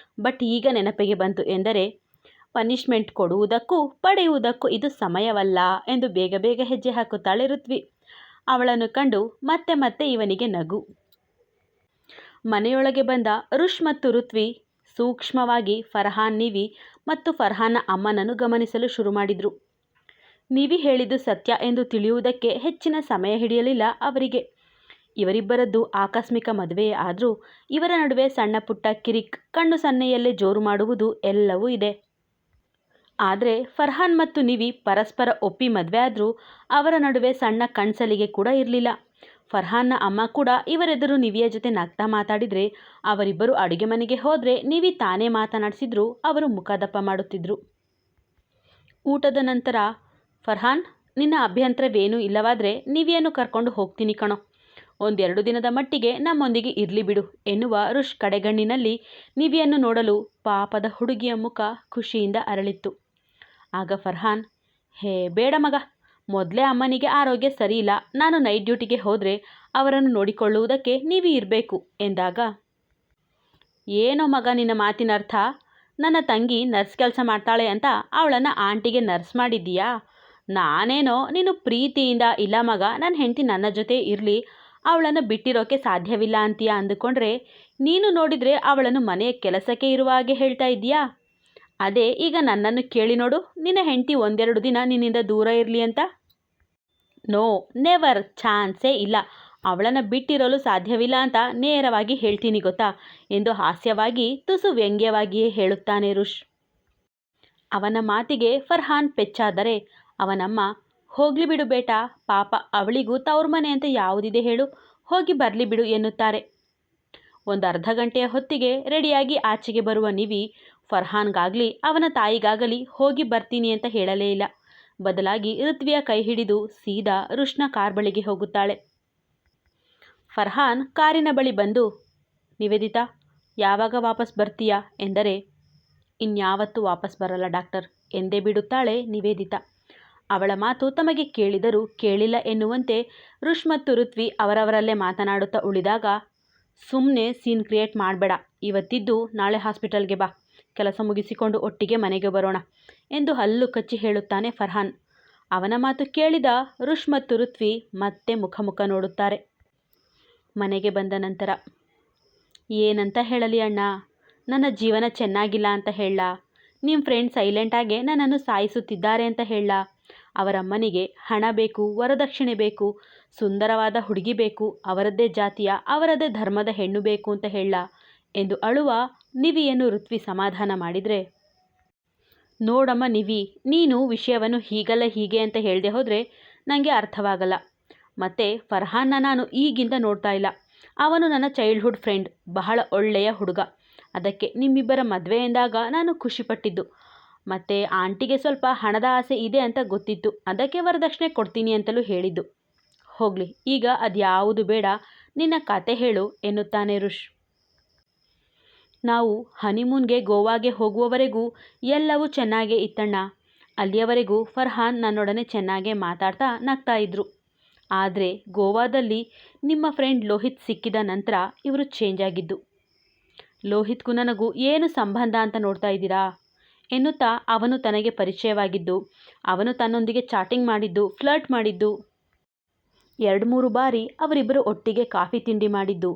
ಬಟ್ ಈಗ ನೆನಪಿಗೆ ಬಂತು ಎಂದರೆ, ಪನಿಷ್ಮೆಂಟ್ ಕೊಡುವುದಕ್ಕೂ ಪಡೆಯುವುದಕ್ಕೂ ಇದು ಸಮಯವಲ್ಲ ಎಂದು ಬೇಗ ಬೇಗ ಹೆಜ್ಜೆ ಹಾಕುತ್ತಾಳೆ ಋತ್ವಿ. ಅವಳನ್ನು ಕಂಡು ಮತ್ತೆ ಮತ್ತೆ ಇವನಿಗೆ ನಗು. ಮನೆಯೊಳಗೆ ಬಂದ ರುಷ್ ಮತ್ತು ಋತ್ವಿ ಸೂಕ್ಷ್ಮವಾಗಿ ಫರ್ಹಾನ್, ನಿವಿ ಮತ್ತು ಫರ್ಹಾನ್ನ ಅಮ್ಮನನ್ನು ಗಮನಿಸಲು ಶುರು ಮಾಡಿದರು. ನಿವಿ ಹೇಳಿದ್ದು ಸತ್ಯ ಎಂದು ತಿಳಿಯುವುದಕ್ಕೆ ಹೆಚ್ಚಿನ ಸಮಯ ಹಿಡಿಯಲಿಲ್ಲ ಅವರಿಗೆ. ಇವರಿಬ್ಬರದ್ದು ಆಕಸ್ಮಿಕ ಮದುವೆಯೇ ಆದರೂ ಇವರ ನಡುವೆ ಸಣ್ಣ ಪುಟ್ಟ ಕಿರಿಕ್, ಕಣ್ಣು ಸನ್ನೆಯಲ್ಲೇ ಜೋರು ಮಾಡುವುದು ಎಲ್ಲವೂ ಇದೆ. ಆದರೆ ಫರ್ಹಾನ್ ಮತ್ತು ನಿವಿ ಪರಸ್ಪರ ಒಪ್ಪಿ ಮದುವೆ ಆದರೂ ಅವರ ನಡುವೆ ಸಣ್ಣ ಕಣ್ಸಲಿಗೆ ಕೂಡ ಇರಲಿಲ್ಲ. ಫರ್ಹಾನ್ನ ಅಮ್ಮ ಕೂಡ ಇವರೆದುರು ನಿವಿಯ ಜೊತೆ ನಗ್ತಾ ಮಾತಾಡಿದರೆ, ಅವರಿಬ್ಬರು ಅಡುಗೆ ಮನೆಗೆ ಹೋದರೆ ನಿವಿ ತಾನೇ ಮಾತನಾಡಿಸಿದ್ರು ಅವರು ಮುಖದಪ್ಪ ಮಾಡುತ್ತಿದ್ದರು. ಊಟದ ನಂತರ, ಫರ್ಹಾನ್, ನಿನ್ನ ಅಭ್ಯಂತರವೇನೂ ಇಲ್ಲವಾದರೆ ನಿವಿಯನ್ನು ಕರ್ಕೊಂಡು ಹೋಗ್ತೀನಿ ಕಣೋ, 1-2 ದಿನದ ಮಟ್ಟಿಗೆ ನಮ್ಮೊಂದಿಗೆ ಇರಲಿ ಬಿಡು ಎನ್ನುವ ರುಷ್ ಕಡೆಗಣ್ಣಿನಲ್ಲಿ ನಿವಿಯನ್ನು ನೋಡಲು ಪಾಪದ ಹುಡುಗಿಯ ಮುಖ ಖುಷಿಯಿಂದ ಅರಳಿತ್ತು. ಆಗ ಫರ್ಹಾನ್, ಹೇ ಬೇಡ ಮಗ, ಮೊದಲೇ ಅಮ್ಮನಿಗೆ ಆರೋಗ್ಯ ಸರಿಯಿಲ್ಲ, ನಾನು ನೈಟ್ ಡ್ಯೂಟಿಗೆ ಹೋದರೆ ಅವರನ್ನು ನೋಡಿಕೊಳ್ಳುವುದಕ್ಕೆ ನೀವೇ ಇರಬೇಕು ಎಂದಾಗ, ಏನೋ ಮಗ ನಿನ್ನ ಮಾತಿನ ಅರ್ಥ, ನನ್ನ ತಂಗಿ ನರ್ಸ್ ಕೆಲಸ ಮಾಡ್ತಾಳೆ ಅಂತ ಅವಳನ್ನು ಆಂಟಿಗೆ ನರ್ಸ್ ಮಾಡಿದ್ದೀಯಾ? ನಾನೇನೋ ನೀನು ಪ್ರೀತಿಯಿಂದ ಇಲ್ಲ ಮಗ ನನ್ನ ಹೆಂಡತಿ ನನ್ನ ಜೊತೆ ಇರಲಿ, ಅವಳನ್ನು ಬಿಟ್ಟಿರೋಕ್ಕೆ ಸಾಧ್ಯವಿಲ್ಲ ಅಂತೀಯ ಅಂದುಕೊಂಡ್ರೆ, ನೀನು ನೋಡಿದರೆ ಅವಳನ್ನು ಮನೆಯ ಕೆಲಸಕ್ಕೆ ಇರುವ ಹಾಗೆ ಹೇಳ್ತಾ ಇದ್ದೀಯಾ? ಅದೇ ಈಗ ನನ್ನನ್ನು ಕೇಳಿ ನೋಡು, ನಿನ್ನ ಹೆಂಡತಿ ಒಂದೆರಡು ದಿನ ನಿನ್ನಿಂದ ದೂರ ಇರಲಿ ಅಂತ. ನೋ, ನೆವರ್, ಚಾನ್ಸೇ ಇಲ್ಲ. ಅವಳನ್ನು ಬಿಟ್ಟಿರಲು ಸಾಧ್ಯವಿಲ್ಲ ಅಂತ ನೇರವಾಗಿ ಹೇಳ್ತೀನಿ ಗೊತ್ತಾ ಎಂದು ಹಾಸ್ಯವಾಗಿ ತುಸು ವ್ಯಂಗ್ಯವಾಗಿಯೇ ಹೇಳುತ್ತಾನೆ ರುಷ್. ಅವನ ಮಾತಿಗೆ ಫರ್ಹಾನ್ ಪೆಚ್ಚಾದರೆ ಅವನಮ್ಮ, ಹೋಗ್ಲಿ ಬಿಡು ಬೇಟಾ, ಪಾಪ ಅವಳಿಗೂ ತವ್ರ ಮನೆ ಅಂತ ಯಾವುದಿದೆ ಹೇಳು, ಹೋಗಿ ಬರಲಿ ಬಿಡು ಎನ್ನುತ್ತಾರೆ. ಒಂದು ಅರ್ಧ ಗಂಟೆಯ ಹೊತ್ತಿಗೆ ರೆಡಿಯಾಗಿ ಆಚೆಗೆ ಬರುವ ನಿವಿ ಫರ್ಹಾನ್ಗಾಗಲಿ ಅವನ ತಾಯಿಗಾಗಲಿ ಹೋಗಿ ಬರ್ತೀನಿ ಅಂತ ಹೇಳಲೇ ಇಲ್ಲ. ಬದಲಾಗಿ ಋತ್ವಿಯ ಕೈ ಹಿಡಿದು ಸೀದಾ ರುಷ್ನ ಕಾರ್ ಬಳಿಗೆ ಹೋಗುತ್ತಾಳೆ. ಫರ್ಹಾನ್ ಕಾರಿನ ಬಳಿ ಬಂದು, ನಿವೇದಿತಾ, ಯಾವಾಗ ವಾಪಸ್ ಬರ್ತೀಯಾ ಎಂದರೆ, ಇನ್ಯಾವತ್ತೂ ವಾಪಸ್ ಬರಲ್ಲ ಡಾಕ್ಟರ್ ಎಂದೇ ಬಿಡುತ್ತಾಳೆ ನಿವೇದಿತಾ. ಅವಳ ಮಾತು ತಮಗೆ ಕೇಳಿದರೂ ಕೇಳಿಲ್ಲ ಎನ್ನುವಂತೆ ರುಷ್ ಮತ್ತು ಋತ್ವಿ ಅವರವರಲ್ಲೇ ಮಾತನಾಡುತ್ತಾ ಉಳಿದಾಗ, ಸುಮ್ಮನೆ ಸೀನ್ ಕ್ರಿಯೇಟ್ ಮಾಡಬೇಡ, ಇವತ್ತಿದ್ದು ನಾಳೆ ಹಾಸ್ಪಿಟಲ್ಗೆ ಬಾ, ಕೆಲಸ ಮುಗಿಸಿಕೊಂಡು ಒಟ್ಟಿಗೆ ಮನೆಗೆ ಬರೋಣ ಎಂದು ಹಲ್ಲು ಕಚ್ಚಿ ಹೇಳುತ್ತಾನೆ ಫರ್ಹಾನ್. ಅವನ ಮಾತು ಕೇಳಿದ ರುಷ್ ಮತ್ತು ಋತ್ವಿ ಮತ್ತೆ ಮುಖ ನೋಡುತ್ತಾರೆ. ಮನೆಗೆ ಬಂದ ನಂತರ, ಏನಂತ ಹೇಳಲಿ ಅಣ್ಣ, ನನ್ನ ಜೀವನ ಚೆನ್ನಾಗಿಲ್ಲ ಅಂತ ಹೇಳ, ನಿಮ್ಮ ಫ್ರೆಂಡ್ ಸೈಲೆಂಟಾಗೆ ನನ್ನನ್ನು ಸಾಯಿಸುತ್ತಿದ್ದಾರೆ ಅಂತ ಹೇಳ, ಅವರಮ್ಮನಿಗೆ ಹಣ ಬೇಕು, ವರದಕ್ಷಿಣೆ ಬೇಕು, ಸುಂದರವಾದ ಹುಡುಗಿ ಬೇಕು, ಅವರದ್ದೇ ಜಾತಿಯ ಅವರದ್ದೇ ಧರ್ಮದ ಹೆಣ್ಣು ಬೇಕು ಅಂತ ಹೇಳ ಎಂದು ಅಳುವ ನಿವಿಯನ್ನು ಋತ್ವಿ ಸಮಾಧಾನ ಮಾಡಿದರೆ, ನೋಡಮ್ಮ ನಿವಿ, ನೀನು ವಿಷಯವನ್ನು ಹೀಗಲ್ಲ ಹೀಗೆ ಅಂತ ಹೇಳದೆ ಹೋದರೆ ನನಗೆ ಅರ್ಥವಾಗಲ್ಲ. ಮತ್ತು ಫರ್ಹಾನ್ನ ನಾನು ಈಗಿಂದ ನೋಡ್ತಾ ಇಲ್ಲ, ಅವನು ನನ್ನ ಚೈಲ್ಡ್ಹುಡ್ ಫ್ರೆಂಡ್, ಬಹಳ ಒಳ್ಳೆಯ ಹುಡುಗ. ಅದಕ್ಕೆ ನಿಮ್ಮಿಬ್ಬರ ಮದುವೆ ಎಂದಾಗ ನಾನು ಖುಷಿಪಟ್ಟಿದ್ದು. ಮತ್ತು ಆಂಟಿಗೆ ಸ್ವಲ್ಪ ಹಣದ ಆಸೆ ಇದೆ ಅಂತ ಗೊತ್ತಿತ್ತು, ಅದಕ್ಕೆ ವರದಕ್ಷಿಣೆ ಕೊಡ್ತೀನಿ ಅಂತಲೂ ಹೇಳಿದ್ದು. ಹೋಗಲಿ, ಈಗ ಅದ್ಯಾವುದು ಬೇಡ, ನಿನ್ನ ಕತೆ ಹೇಳು ಎನ್ನುತ್ತಾನೆ ರುಷ್. ನಾವು ಹನಿಮೂನ್ಗೆ ಗೋವಾಗೆ ಹೋಗುವವರೆಗೂ ಎಲ್ಲವೂ ಚೆನ್ನಾಗೇ ಇತ್ತಣ್ಣ. ಅಲ್ಲಿಯವರೆಗೂ ಫರ್ಹಾನ್ ನನ್ನೊಡನೆ ಚೆನ್ನಾಗೇ ಮಾತಾಡ್ತಾ ನಗ್ತಾ ಇದ್ರು. ಆದರೆ ಗೋವಾದಲ್ಲಿ ನಿಮ್ಮ ಫ್ರೆಂಡ್ ಲೋಹಿತ್ ಸಿಕ್ಕಿದ ನಂತರ ಇವರು ಚೇಂಜ್ ಆಗಿದ್ದು. ಲೋಹಿತ್ಗೂ ನನಗೂ ಏನು ಸಂಬಂಧ ಅಂತ ನೋಡ್ತಾ ಇದ್ದೀರಾ ಎನ್ನುತ್ತಾ ಅವನು ತನಗೆ ಪರಿಚಯವಾಗಿದ್ದು, ಅವನು ತನ್ನೊಂದಿಗೆ ಚಾಟಿಂಗ್ ಮಾಡಿದ್ದು, ಫ್ಲರ್ಟ್ ಮಾಡಿದ್ದು, 2-3 ಬಾರಿ ಅವರಿಬ್ಬರು ಒಟ್ಟಿಗೆ ಕಾಫಿ ತಿಂಡಿ ಮಾಡಿದ್ದು,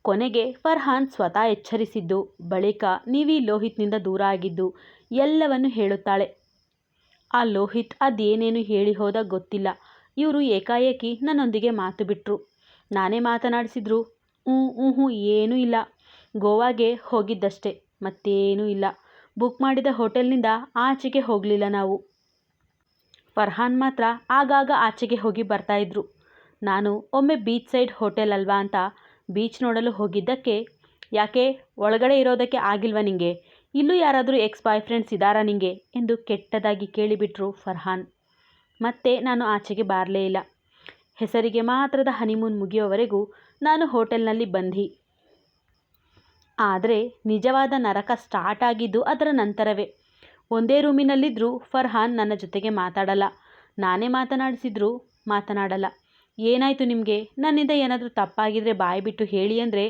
ಕೊನೆಗೆ ಫರ್ಹಾನ್ ಸ್ವತಃ ಎಚ್ಚರಿಸಿದ್ದು, ಬಳಿಕ ನಿವಿ ಲೋಹಿತ್ನಿಂದ ದೂರ ಆಗಿದ್ದು ಎಲ್ಲವನ್ನು ಹೇಳುತ್ತಾಳೆ. ಆ ಲೋಹಿತ್ ಅದೇನೇನು ಹೇಳಿ ಹೋದ ಗೊತ್ತಿಲ್ಲ. ಇವರು ಏಕಾಏಕಿ ನನ್ನೊಂದಿಗೆ ಮಾತು ಬಿಟ್ಟರು. ನಾನೇ ಮಾತನಾಡಿಸಿದ್ರು. ಹ್ಞೂ ಏನೂ ಇಲ್ಲ, ಗೋವಾಗೆ ಹೋಗಿದ್ದಷ್ಟೇ, ಮತ್ತೇನೂ ಇಲ್ಲ. ಬುಕ್ ಮಾಡಿದ ಹೋಟೆಲ್ನಿಂದ ಆಚೆಗೆ ಹೋಗಲಿಲ್ಲ ನಾವು. ಫರ್ಹಾನ್ ಮಾತ್ರ ಆಗಾಗ ಆಚೆಗೆ ಹೋಗಿ ಬರ್ತಾಯಿದ್ರು. ನಾನು ಒಮ್ಮೆ ಬೀಚ್ ಸೈಡ್ ಹೋಟೆಲ್ ಅಲ್ವಾ ಅಂತ ಬೀಚ್ ನೋಡಲು ಹೋಗಿದ್ದಕ್ಕೆ, ಯಾಕೆ ಒಳಗಡೆ ಇರೋದಕ್ಕೆ ಆಗಿಲ್ವಾ ನಿಂಗೆ, ಇಲ್ಲೂ ಯಾರಾದರೂ ಎಕ್ಸ್ ಬಾಯ್ ಫ್ರೆಂಡ್ಸ್ ಇದ್ದಾರಾ ನಿಂಗೆ ಎಂದು ಕೆಟ್ಟದಾಗಿ ಕೇಳಿಬಿಟ್ರು ಫರ್ಹಾನ್. ಮತ್ತೆ ನಾನು ಆಚೆಗೆ ಬರಲೇ ಇಲ್ಲ. ಹೆಸರಿಗೆ ಮಾತ್ರದ ಹನಿಮೂನ್ ಮುಗಿಯೋವರೆಗೂ ನಾನು ಹೋಟೆಲ್ನಲ್ಲಿ ಬಂದಿ. ಆದರೆ ನಿಜವಾದ ನರಕ ಸ್ಟಾರ್ಟ್ ಆಗಿದ್ದು ಅದರ ನಂತರವೇ. ಒಂದೇ ರೂಮಿನಲ್ಲಿದ್ದರೂ ಫರ್ಹಾನ್ ನನ್ನ ಜೊತೆಗೆ ಮಾತಾಡಲ್ಲ, ನಾನೇ ಮಾತನಾಡಿಸಿದ್ರು ಮಾತನಾಡಲ್ಲ. ಏನಾಯಿತು ನಿಮಗೆ, ನನ್ನಿಂದ ಏನಾದರೂ ತಪ್ಪಾಗಿದ್ರೆ ಬಾಯಿ ಬಿಟ್ಟು ಹೇಳಿ ಅಂದರೆ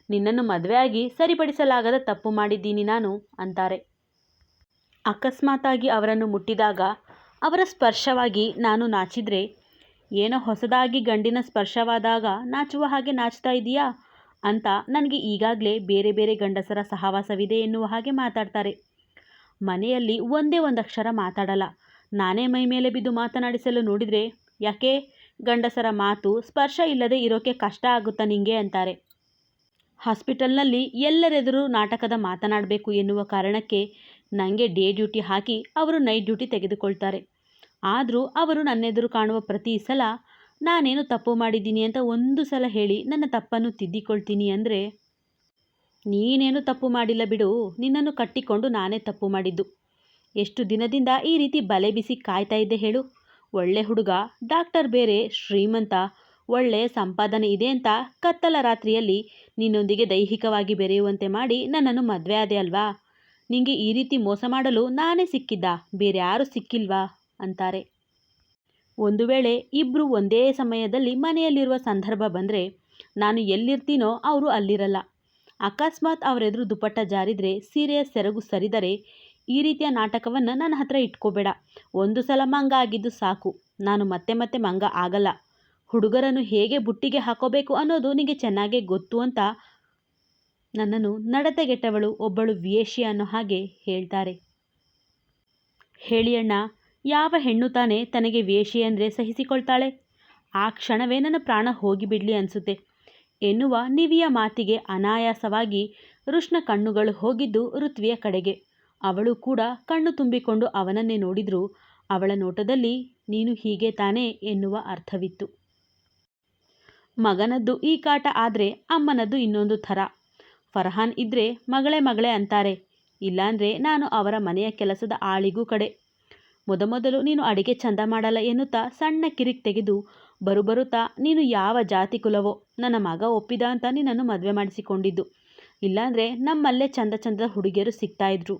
ನಿನ್ನನ್ನು ಮದುವೆ ಆಗಿ ಸರಿಪಡಿಸಲಾಗದ ತಪ್ಪು ಮಾಡಿದ್ದೀನಿ ನಾನು ಅಂತಾರೆ. ಅಕಸ್ಮಾತಾಗಿ ಅವರನ್ನು ಮುಟ್ಟಿದಾಗ ಅವರ ಸ್ಪರ್ಶವಾಗಿ ನಾನು ನಾಚಿದರೆ, ಏನೋ ಹೊಸದಾಗಿ ಗಂಡಿನ ಸ್ಪರ್ಶವಾದಾಗ ನಾಚುವ ಹಾಗೆ ನಾಚ್ತಾ ಇದೆಯಾ ಅಂತ ನನಗೆ ಈಗಾಗಲೇ ಬೇರೆ ಬೇರೆ ಗಂಡಸರ ಸಹವಾಸವಿದೆ ಎನ್ನುವ ಹಾಗೆ ಮಾತಾಡ್ತಾರೆ. ಮನೆಯಲ್ಲಿ ಒಂದೇ ಒಂದಕ್ಷರ ಮಾತಾಡಲ್ಲ. ನಾನೇ ಮೈ ಮೇಲೆ ಬಿದ್ದು ಮಾತನಾಡಿಸಲು ನೋಡಿದರೆ, ಯಾಕೆ ಗಂಡಸರ ಮಾತು ಸ್ಪರ್ಶ ಇಲ್ಲದೆ ಇರೋಕ್ಕೆ ಕಷ್ಟ ಆಗುತ್ತಾ ನಿಂಗೆ ಅಂತಾರೆ. ಹಾಸ್ಪಿಟಲ್ನಲ್ಲಿ ಎಲ್ಲರೆದುರು ನಾಟಕದ ಮಾತನಾಡಬೇಕು ಎನ್ನುವ ಕಾರಣಕ್ಕೆ ನನಗೆ ಡೇ ಡ್ಯೂಟಿ ಹಾಕಿ ಅವರು ನೈಟ್ ಡ್ಯೂಟಿ ತೆಗೆದುಕೊಳ್ತಾರೆ. ಆದರೂ ಅವರು ನನ್ನೆದುರು ಕಾಣುವ ಪ್ರತಿ ಸಲ ನಾನೇನು ತಪ್ಪು ಮಾಡಿದ್ದೀನಿ ಅಂತ ಒಂದು ಸಲ ಹೇಳಿ ನನ್ನ ತಪ್ಪನ್ನು ತಿದ್ದಿಕೊಳ್ತೀನಿ ಅಂದರೆ, ನೀನೇನು ತಪ್ಪು ಮಾಡಿಲ್ಲ ಬಿಡು, ನಿನ್ನನ್ನು ಕಟ್ಟಿಕೊಂಡು ನಾನೇ ತಪ್ಪು ಮಾಡಿದ್ದು. ಎಷ್ಟು ದಿನದಿಂದ ಈ ರೀತಿ ಬಲೆ ಬಿಸಿ ಕಾಯ್ತಾ ಇದ್ದೆ ಹೇಳು. ಒಳ್ಳೆ ಹುಡುಗ, ಡಾಕ್ಟರ್ ಬೇರೆ, ಶ್ರೀಮಂತ, ಒಳ್ಳೆಯ ಸಂಪಾದನೆ ಇದೆ ಅಂತ ಕತ್ತಲ ರಾತ್ರಿಯಲ್ಲಿ ನಿನ್ನೊಂದಿಗೆ ದೈಹಿಕವಾಗಿ ಬೆರೆಯುವಂತೆ ಮಾಡಿ ನನ್ನನ್ನು ಮದುವೆ ಆದೆ ಅಲ್ವಾ. ನಿಂಗೆ ಈ ರೀತಿ ಮೋಸ ಮಾಡಲು ನಾನೇ ಸಿಕ್ಕಿದ್ದ, ಬೇರೆ ಯಾರೂ ಸಿಕ್ಕಿಲ್ವಾ ಅಂತಾರೆ. ಒಂದು ವೇಳೆ ಇಬ್ಬರು ಒಂದೇ ಸಮಯದಲ್ಲಿ ಮನೆಯಲ್ಲಿರುವ ಸಂದರ್ಭ ಬಂದರೆ ನಾನು ಎಲ್ಲಿರ್ತೀನೋ ಅವರು ಅಲ್ಲಿರಲ್ಲ. ಅಕಸ್ಮಾತ್ ಅವರೆದುರು ದುಪ್ಪಟ್ಟ ಜಾರಿದರೆ, ಸೀರೆಯ ಸೆರಗು ಸರಿದರೆ ಈ ರೀತಿಯ ನಾಟಕವನ್ನು ನನ್ನ ಹತ್ರ ಇಟ್ಕೋಬೇಡ. ಒಂದು ಸಲ ಮಂಗ ಆಗಿದ್ದು ಸಾಕು, ನಾನು ಮತ್ತೆ ಮತ್ತೆ ಮಂಗ ಆಗಲ್ಲ. ಹುಡುಗರನ್ನು ಹೇಗೆ ಬುಟ್ಟಿಗೆ ಹಾಕೋಬೇಕು ಅನ್ನೋದು ನಿಮಗೆ ಚೆನ್ನಾಗೇ ಗೊತ್ತು ಅಂತ ನನ್ನನ್ನು ನಡತೆಗೆಟ್ಟವಳು ಒಬ್ಬಳು ವೇಶ್ಯೆ ಅನ್ನೋ ಹಾಗೆ ಹೇಳ್ತಾರೆ. ಹೇಳಿ ಅಣ್ಣ, ಯಾವ ಹೆಣ್ಣು ತಾನೇ ತನಗೆ ವೇಶ್ಯೆ ಅಂದರೆ ಸಹಿಸಿಕೊಳ್ತಾಳೆ? ಆ ಕ್ಷಣವೇ ನನ್ನ ಪ್ರಾಣ ಹೋಗಿಬಿಡಲಿ ಅನಿಸುತ್ತೆ ಎನ್ನುವ ನಿವಿಯ ಮಾತಿಗೆ ಅನಾಯಾಸವಾಗಿ ರುಷ್ನ ಕಣ್ಣುಗಳು ಹೋಗಿದ್ದು ಋತ್ವಿಯ ಕಡೆಗೆ. ಅವಳು ಕೂಡ ಕಣ್ಣು ತುಂಬಿಕೊಂಡು ಅವನನ್ನೇ ನೋಡಿದ್ರು. ಅವಳ ನೋಟದಲ್ಲಿ ನೀನು ಹೀಗೆ ತಾನೇ ಎನ್ನುವ ಅರ್ಥವಿತ್ತು. ಮಗನದ್ದು ಈ ಕಾಟ ಆದರೆ ಅಮ್ಮನದ್ದು ಇನ್ನೊಂದು ಥರ. ಫರ್ಹಾನ್ ಇದ್ದರೆ ಮಗಳೇ ಮಗಳೇ ಅಂತಾರೆ, ಇಲ್ಲಾಂದರೆ ನಾನು ಅವರ ಮನೆಯ ಕೆಲಸದ ಆಳಿಗೂ ಕಡೆ. ಮೊದಮೊದಲು ನೀನು ಅಡಿಗೆ ಚಂದ ಮಾಡಲ್ಲ ಎನ್ನುತ್ತಾ ಸಣ್ಣ ಕಿರಿಕ್ ತೆಗೆದು ಬರುತ್ತಾ ನೀನು ಯಾವ ಜಾತಿ ಕುಲವೋ ನನ್ನ ಮಗ ಒಪ್ಪಿದ ಅಂತ ನಿನ್ನನ್ನು ಮದುವೆ ಮಾಡಿಸಿಕೊಂಡಿದ್ದು. ಇಲ್ಲಾಂದರೆ ನಮ್ಮಲ್ಲೇ ಚಂದ ಚಂದದ ಹುಡುಗಿಯರು ಸಿಗ್ತಾಯಿದ್ರು.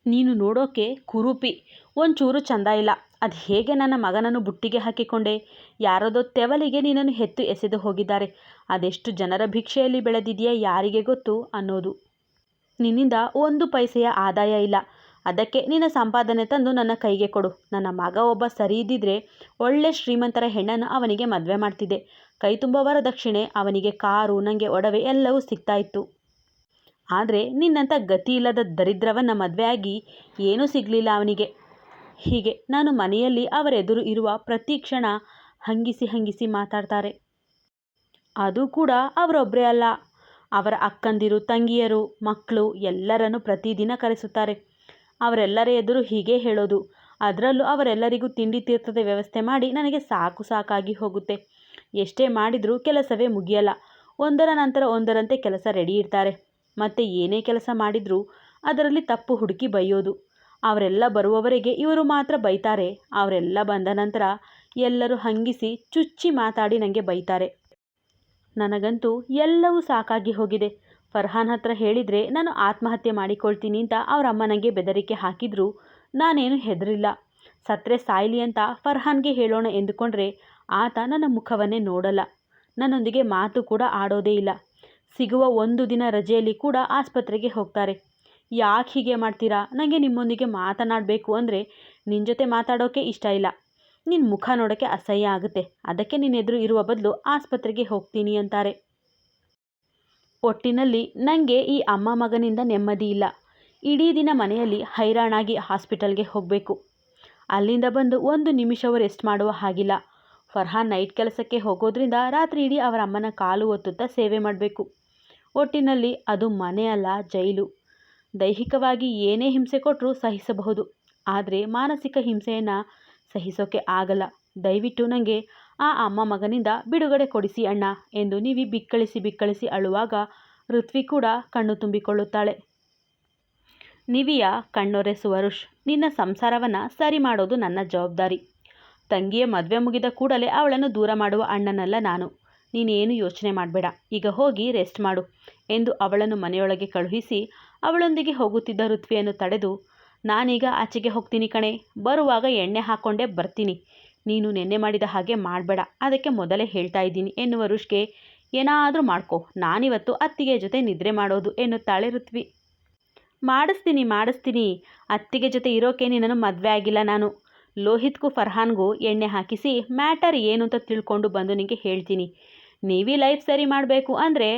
ನೀನು ನೋಡೋಕೆ ಕುರೂಪಿ, ಒಂಚೂರು ಚಂದ ಇಲ್ಲ. ಅದು ಹೇಗೆ ನನ್ನ ಮಗನನ್ನು ಬುಟ್ಟಿಗೆ ಹಾಕಿಕೊಂಡೆ? ಯಾರದೋ ತೆವಲಿಗೆ ನಿನ್ನನ್ನು ಹೆತ್ತು ಎಸೆದು ಹೋಗಿದ್ದಾರೆ. ಅದೆಷ್ಟು ಜನರ ಭಿಕ್ಷೆಯಲ್ಲಿ ಬೆಳೆದಿದೆಯಾ ಯಾರಿಗೆ ಗೊತ್ತು ಅನ್ನೋದು. ನಿನ್ನಿಂದ ಒಂದು ಪೈಸೆಯ ಆದಾಯ ಇಲ್ಲ. ಅದಕ್ಕೆ ನಿನ್ನ ಸಂಪಾದನೆ ತಂದು ನನ್ನ ಕೈಗೆ ಕೊಡು. ನನ್ನ ಮಗ ಒಬ್ಬ ಸರಿ ಇದ್ದಿದ್ರೆ ಒಳ್ಳೆ ಶ್ರೀಮಂತರ ಹೆಣ್ಣನ್ನು ಅವನಿಗೆ ಮದುವೆ ಮಾಡ್ತಿದ್ದೆ. ಕೈ ತುಂಬ ವರದಕ್ಷಿಣೆ, ಅವನಿಗೆ ಕಾರು, ನನಗೆ ಒಡವೆ ಎಲ್ಲವೂ ಸಿಗ್ತಾ ಇತ್ತು. ಆದರೆ ನಿನ್ನಂಥ ಗತಿ ಇಲ್ಲದ ದರಿದ್ರವನ್ನು ಮದುವೆಯಾಗಿ ಏನೂ ಸಿಗಲಿಲ್ಲ ಅವನಿಗೆ. ಹೀಗೆ ನಾನು ಮನೆಯಲ್ಲಿ ಅವರೆದುರು ಇರುವ ಪ್ರತಿ ಕ್ಷಣ ಹಂಗಿಸಿ ಮಾತಾಡ್ತಾರೆ. ಅದು ಕೂಡ ಅವರೊಬ್ಬರೇ ಅಲ್ಲ, ಅವರ ಅಕ್ಕಂದಿರು, ತಂಗಿಯರು, ಮಕ್ಕಳು ಎಲ್ಲರನ್ನು ಪ್ರತಿದಿನ ಕರೆಸುತ್ತಾರೆ. ಅವರೆಲ್ಲರ ಎದುರು ಹೀಗೆ ಹೇಳೋದು. ಅದರಲ್ಲೂ ಅವರೆಲ್ಲರಿಗೂ ತಿಂಡಿ ತೀರ್ಥದ ವ್ಯವಸ್ಥೆ ಮಾಡಿ ನನಗೆ ಸಾಕಾಗಿ ಹೋಗುತ್ತೆ. ಎಷ್ಟೇ ಮಾಡಿದರೂ ಕೆಲಸವೇ ಮುಗಿಯಲ್ಲ. ಒಂದರ ನಂತರ ಒಂದರಂತೆ ಕೆಲಸ ರೆಡಿ ಇಡ್ತಾರೆ. ಮತ್ತು ಏನೇ ಕೆಲಸ ಮಾಡಿದರೂ ಅದರಲ್ಲಿ ತಪ್ಪು ಹುಡುಕಿ ಬೈಯೋದು. ಅವರೆಲ್ಲ ಬರುವವರೆಗೆ ಇವರು ಮಾತ್ರ ಬೈತಾರೆ. ಅವರೆಲ್ಲ ಬಂದ ನಂತರ ಎಲ್ಲರೂ ಹಂಗಿಸಿ ಚುಚ್ಚಿ ಮಾತಾಡಿ ನನಗೆ ಬೈತಾರೆ. ನನಗಂತೂ ಎಲ್ಲವೂ ಸಾಕಾಗಿ ಹೋಗಿದೆ. ಫರ್ಹಾನ್ ಹತ್ರ ಹೇಳಿದರೆ ನಾನು ಆತ್ಮಹತ್ಯೆ ಮಾಡಿಕೊಳ್ತೀನಿ ಅಂತ ಅವರ ಅಮ್ಮ ನನಗೆ ಬೆದರಿಕೆ ಹಾಕಿದ್ರು. ನಾನೇನು ಹೆದರಿಲ್ಲ. ಸತ್ರೆ ಸಾಯ್ಲಿ ಅಂತ ಫರ್ಹಾನ್ಗೆ ಹೇಳೋಣ ಎಂದುಕೊಂಡ್ರೆ ಆತ ನನ್ನ ಮುಖವನ್ನೇ ನೋಡಲ್ಲ. ನನ್ನೊಂದಿಗೆ ಮಾತು ಕೂಡ ಆಡೋದೇ ಇಲ್ಲ. ಸಿಗುವ ಒಂದು ದಿನ ರಜೆಯಲ್ಲಿ ಕೂಡ ಆಸ್ಪತ್ರೆಗೆ ಹೋಗ್ತಾರೆ. ಯಾಕೆ ಹೀಗೆ ಮಾಡ್ತೀರಾ? ನನಗೆ ನಿಮ್ಮೊಂದಿಗೆ ಮಾತನಾಡಬೇಕು ಅಂದರೆ ನಿನ್ನ ಜೊತೆ ಮಾತಾಡೋಕ್ಕೆ ಇಷ್ಟ ಇಲ್ಲ. ನಿನ್ನ ಮುಖ ನೋಡೋಕ್ಕೆ ಅಸಹ್ಯ ಆಗುತ್ತೆ. ಅದಕ್ಕೆ ನಿನ್ನೆದುರು ಇರುವ ಬದಲು ಆಸ್ಪತ್ರೆಗೆ ಹೋಗ್ತೀನಿ ಅಂತಾರೆ. ಒಟ್ಟಿನಲ್ಲಿ ನನಗೆ ಈ ಅಮ್ಮ ಮಗನಿಂದ ನೆಮ್ಮದಿ ಇಲ್ಲ. ಇಡೀ ದಿನ ಮನೆಯಲ್ಲಿ ಹೈರಾಣಾಗಿ ಹಾಸ್ಪಿಟಲ್ಗೆ ಹೋಗಬೇಕು. ಅಲ್ಲಿಂದ ಬಂದು ಒಂದು ನಿಮಿಷವೂ ರೆಸ್ಟ್ ಮಾಡುವ ಹಾಗಿಲ್ಲ. ಫರ್ಹಾನ್ ನೈಟ್ ಕೆಲಸಕ್ಕೆ ಹೋಗೋದ್ರಿಂದ ರಾತ್ರಿ ಇಡೀ ಅವರ ಅಮ್ಮನ ಕಾಲು ಒತ್ತುತ್ತಾ ಸೇವೆ ಮಾಡಬೇಕು. ಒಟ್ಟಿನಲ್ಲಿ ಅದು ಮನೆ ಅಲ್ಲ, ಜೈಲು. ದೈಹಿಕವಾಗಿ ಏನೇ ಹಿಂಸೆ ಕೊಟ್ಟರೂ ಸಹಿಸಬಹುದು, ಆದರೆ ಮಾನಸಿಕ ಹಿಂಸೆಯನ್ನು ಸಹಿಸೋಕೆ ಆಗಲ್ಲ. ದಯವಿಟ್ಟು ನನಗೆ ಆ ಅಮ್ಮ ಮಗನಿಂದ ಬಿಡುಗಡೆ ಕೊಡಿಸಿ ಅಣ್ಣ ಎಂದು ನಿವಿ ಬಿಕ್ಕಳಿಸಿ ಅಳುವಾಗ ಋತ್ವಿ ಕೂಡ ಕಣ್ಣು ತುಂಬಿಕೊಳ್ಳುತ್ತಾಳೆ. ನಿವಿಯ ಕಣ್ಣೊರೆಸುವ ರುಷ್, ನಿನ್ನ ಸಂಸಾರವನ್ನು ಸರಿ ಮಾಡೋದು ನನ್ನ ಜವಾಬ್ದಾರಿ. ತಂಗಿಯ ಮದುವೆ ಮುಗಿದ ಕೂಡಲೇ ಅವಳನ್ನು ದೂರ ಮಾಡುವ ಅಣ್ಣನಲ್ಲ ನಾನು. ನೀನೇನು ಯೋಚನೆ ಮಾಡಬೇಡ, ಈಗ ಹೋಗಿ ರೆಸ್ಟ್ ಮಾಡು ಎಂದು ಅವಳನ್ನು ಮನೆಯೊಳಗೆ ಕಳುಹಿಸಿ ಅವಳೊಂದಿಗೆ ಹೋಗುತ್ತಿದ್ದ ಋತ್ವಿಯನ್ನು ತಡೆದು, ನಾನೀಗ ಆಚೆಗೆ ಹೋಗ್ತೀನಿ ಕಣೆ, ಬರುವಾಗ ಎಣ್ಣೆ ಹಾಕ್ಕೊಂಡೇ ಬರ್ತೀನಿ. ನೀನು ನೆನ್ನೆ ಮಾಡಿದ ಹಾಗೆ ಮಾಡಬೇಡ, ಅದಕ್ಕೆ ಮೊದಲೇ ಹೇಳ್ತಾ ಇದ್ದೀನಿ ಎನ್ನುವ ರುಷ್ಗೆ, ಏನಾದರೂ ಮಾಡ್ಕೊ, ನಾನಿವತ್ತು ಅತ್ತಿಗೆ ಜೊತೆ ನಿದ್ರೆ ಮಾಡೋದು ಎನ್ನುತ್ತಾಳೆ ಋತ್ವಿ. ಮಾಡಿಸ್ತೀನಿ, ಅತ್ತಿಗೆ ಜೊತೆ ಇರೋಕೆ ನಿನ್ನನ್ನು ಮದುವೆ ಆಗಿಲ್ಲ ನಾನು. ಲೋಹಿತ್ಗೂ ಫರ್ಹಾನ್ಗೂ ಎಣ್ಣೆ ಹಾಕಿಸಿ ಮ್ಯಾಟರ್ ಏನು ಅಂತ ತಿಳ್ಕೊಂಡು ಬಂದು ನಿನಗೆ ಹೇಳ್ತೀನಿ. ನೀವೇ ಲೈಫ್ ಸರಿ ಮಾಡಬೇಕು ಅಂದರೆ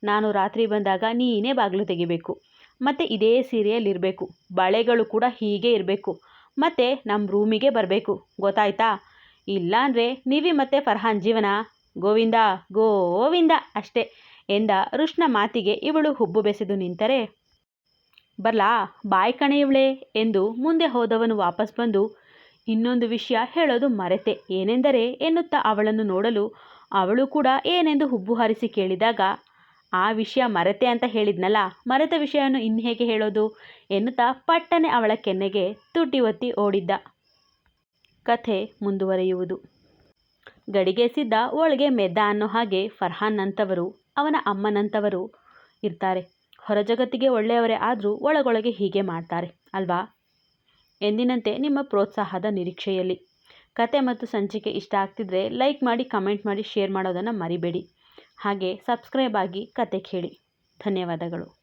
ನಾನು ರಾತ್ರಿ ಬಂದಾಗ ನೀನೇ ಬಾಗಿಲು ತೆಗಿಬೇಕು. ಮತ್ತು ಇದೇ ಸೀರೆಯಲ್ಲಿರಬೇಕು. ಬಳೆಗಳು ಕೂಡ ಹೀಗೆ ಇರಬೇಕು. ಮತ್ತು ನಮ್ಮ ರೂಮಿಗೆ ಬರಬೇಕು, ಗೊತ್ತಾಯ್ತಾ? ಇಲ್ಲಾಂದರೆ ನೀವಿ ಮತ್ತು ಫರ್ಹಾನ್ ಜೀವನ ಗೋವಿಂದ ಅಷ್ಟೇ ಎಂದ ರುಷ್ನ ಮಾತಿಗೆ ಇವಳು ಹುಬ್ಬು ಬೆಸೆದು ನಿಂತರೆ, ಬರ್ಲಾ ಬಾಯ್ ಕಣೆ ಇವಳೆ ಎಂದು ಮುಂದೆ ಹೋದವನು ವಾಪಸ್ ಬಂದು, ಇನ್ನೊಂದು ವಿಷಯ ಹೇಳೋದು ಮರೆತೆ ಏನೆಂದರೆ ಎನ್ನುತ್ತಾ ಅವಳನ್ನು ನೋಡಲು ಅವಳು ಕೂಡ ಏನೆಂದು ಹುಬ್ಬು ಹಾರಿಸಿ ಕೇಳಿದಾಗ, ಆ ವಿಷಯ ಮರೆತೆ ಅಂತ ಹೇಳಿದ್ನಲ್ಲ, ಮರೆತ ವಿಷಯವನ್ನು ಇನ್ನು ಹೇಗೆ ಹೇಳೋದು ಎನ್ನುತ್ತಾ ಪಟ್ಟನೆ ಅವಳ ಕೆನ್ನೆಗೆ ತುಟಿ ಒತ್ತಿ ಓಡಿದ್ದ. ಕಥೆ ಮುಂದುವರಿಯುವುದು. ಗಡಿಗೆಸಿದ್ದ ಒಳಗೆ ಮೆದ್ದ ಅನ್ನೋ ಹಾಗೆ ಫರ್ಹಾನ್ನಂಥವರು ಅವನ ಅಮ್ಮನಂಥವರು ಇರ್ತಾರೆ. ಹೊರ ಜಗತ್ತಿಗೆ ಒಳ್ಳೆಯವರೇ ಆದರೂ ಒಳಗೊಳಗೆ ಹೀಗೆ ಮಾಡ್ತಾರೆ ಅಲ್ವಾ? ಎಂದಿನಂತೆ ನಿಮ್ಮ ಪ್ರೋತ್ಸಾಹದ ನಿರೀಕ್ಷೆಯಲ್ಲಿ ಕತೆ ಮತ್ತು ಸಂಚಿಕೆ ಇಷ್ಟ ಆಗ್ತಿದ್ರೆ ಲೈಕ್ ಮಾಡಿ, ಕಮೆಂಟ್ ಮಾಡಿ, ಶೇರ್ ಮಾಡೋದನ್ನು ಮರಿಬೇಡಿ. ಹಾಗೆ ಸಬ್ಸ್ಕ್ರೈಬ್ ಆಗಿ ಕತೆ ಕೇಳಿ. ಧನ್ಯವಾದಗಳು.